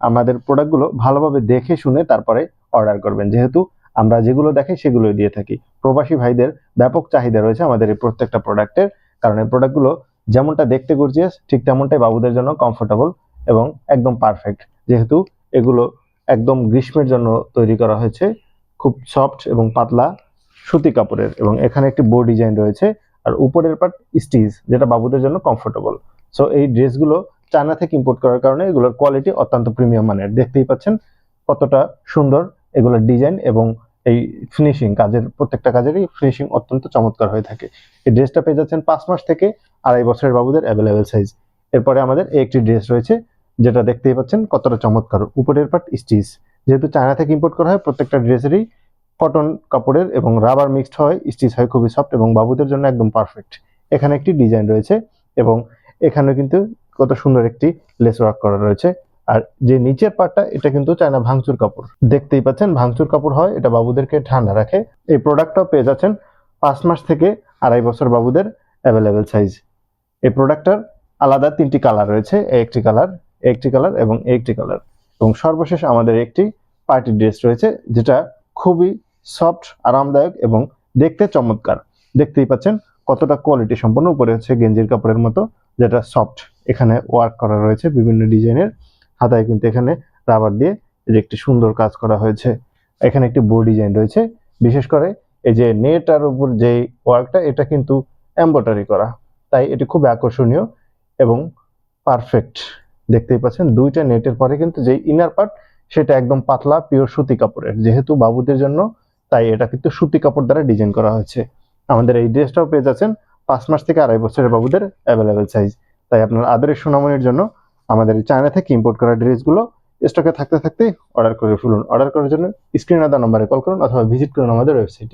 আমাদের প্রোডাক্টগুলো ভালোভাবে দেখে শুনে তারপরে অর্ডার করবেন, যেহেতু আমরা যেগুলো দেখাই সেগুলোই দিয়ে থাকি। প্রবাসী ভাইদের ব্যাপক চাহিদা রয়েছে আমাদের এই প্রত্যেকটা প্রোডাক্টের, কারণ এই প্রোডাক্টগুলো যেমনটা দেখতে গর্জিয়াস ঠিক তেমনটাই বাবুদের জন্য কমফোর্টেবল এবং একদম পারফেক্ট, যেহেতু এগুলো একদম গ্রীষ্মের জন্য তৈরি করা হয়েছে, খুব সফট এবং পাতলা সুতি কাপড়ের, এবং এখানে একটি বো ডিজাইন রয়েছে আর উপরের পার্ট স্টিচ, যেটা বাবুদের জন্য কমফোর্টেবল। সো এই ড্রেসগুলো চায়না থেকে ইম্পোর্ট করার কারণে এগুলোর কোয়ালিটি অত্যন্ত প্রিমিয়াম মানের। দেখতেই পাচ্ছেন কতটা সুন্দর এগুলোর ডিজাইন এবং এই ফিনিশিং, কাজের প্রত্যেকটা কাজেরই ফিনিশিং অত্যন্ত চমৎকার হয়ে থাকে। এই ড্রেসটা পেয়ে যাচ্ছেন 5 মাস থেকে 2.5 বছরের বাবুদের অ্যাভেলেবেল সাইজ। এরপরে আমাদের এই একটি ড্রেস রয়েছে, যেটা দেখতেই পাচ্ছেন কতটা চমৎকার, উপরের পার্ট স্টিচ। যেহেতু চায়না থেকে ইম্পোর্ট করা হয়, প্রত্যেকটা ড্রেসেরই কটন কাপড়ের এবং রাবার মিক্সড হয়, স্টিচ হয় খুবই সফট এবং বাবুদের জন্য একদম পারফেক্ট। এখানে একটি ডিজাইন রয়েছে এবং এখানে কিন্তু কত সুন্দর একটি লেস ওয়ার্ক করা রয়েছে। আর যে নিচের পার্টটা, এটা কিন্তু চায়না ভাঙচুর কাপড়, দেখতেই পাচ্ছেন ভাঙচুর কাপড় হয়, এটা বাবুদেরকে ঠান্ডা রাখে। এই প্রোডাক্টটাও পেয়ে যাচ্ছেন 5 মাস থেকে 2.5 বছর বাবুদের অ্যাভেলেবেল সাইজ। এই প্রোডাক্টটার আলাদা 3টি কালার রয়েছে, একটি কালার, একটি কালার এবং একটি কালার। এবং সর্বশেষ আমাদের একটি পার্টি ড্রেস রয়েছে, যেটা খুবই সফট, আরামদায়ক এবং দেখতে চমৎকার। দেখতেই পাচ্ছেন কতটা কোয়ালিটি সম্পন্ন, উপরে হচ্ছে গেঞ্জির কাপড়ের মতো, যেটা সফট। এখানে ওয়ার্ক করা রয়েছে বিভিন্ন ডিজাইনের, হাতায় কিন্তু এখানে রাবার দিয়ে এই যে একটি সুন্দর কাজ করা হয়েছে। এখানে একটি বো ডিজাইন রয়েছে, বিশেষ করে এই যে নেটার উপর যে ওয়ার্কটা, এটা কিন্তু এমব্রয়ডারি করা, তাই এটি খুব আকর্ষণীয় এবং পারফেক্ট। দেখতেই পাচ্ছেন দুইটা নেটের পরে কিন্তু যে ইনার পার্ট, সেটা একদম পাতলা পিওর সুতি কাপড়ের, যেহেতু বাবুদের জন্য, তাই এটা কিন্তু সুতি কাপড় দ্বারা ডিজাইন করা হয়েছে। আমাদের এই ড্রেসটাও পেয়ে যাচ্ছেন 5 মাস থেকে 2.5 বছরের বাবুদের অ্যাভেলেবেল সাইজ। তাই আপনার আদরের সোনামণির জন্য আমাদের এই চায়না থেকে ইম্পোর্ট করা ড্রেসগুলো স্টকে থাকতে থাকতেই অর্ডার করে ফেলুন। অর্ডার করার জন্য স্ক্রিনে দেওয়া নম্বরে কল করুন অথবা ভিজিট করুন আমাদের ওয়েবসাইটে।